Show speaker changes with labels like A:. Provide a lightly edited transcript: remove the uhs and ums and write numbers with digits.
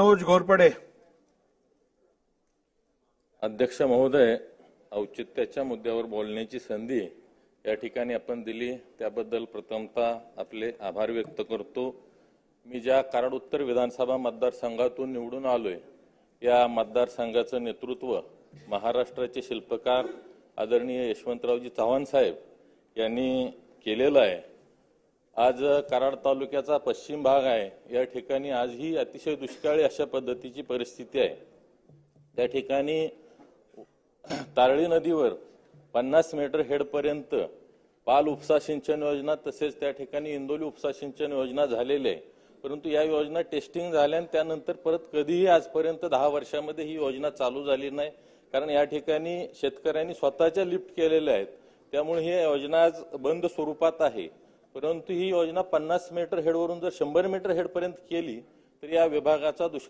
A: मनोज घोरपडे.
B: अध्यक्ष महोदय, औचित्याच्या मुद्द्यावर बोलण्याची संधी या ठिकाणी आपण दिली त्याबद्दल प्रथमतः आपले आभार व्यक्त करतो. मी ज्या कराड उत्तर विधानसभा मतदारसंघातून निवडून आलोय या मतदारसंघाचं नेतृत्व महाराष्ट्राचे शिल्पकार आदरणीय यशवंतरावजी चव्हाण साहेब यांनी केलेलं आहे. आज कराड तालुक्याचा पश्चिम भाग आहे. या ठिकाणी आजही अतिशय दुष्काळी अशा पद्धतीची परिस्थिती आहे. त्या ठिकाणी तारळी नदीवर 50 मीटर हेडपर्यंत पाल उपसा सिंचन योजना तसेच त्या ठिकाणी इंदोली उपसा सिंचन योजना झालेली आहे. परंतु या योजना टेस्टिंग झाल्या आणि त्यानंतर परत कधीही आजपर्यंत 10 वर्षामध्ये ही योजना चालू झाली नाही. कारण या ठिकाणी शेतकऱ्यांनी स्वतःच्या लिफ्ट केलेल्या आहेत. त्यामुळे ही योजना आज बंद स्वरूपात आहे. परंतु ही योजना 50 मीटर हेडवरून जर 100 मीटर हेडपर्यंत केली तर या विभागाचा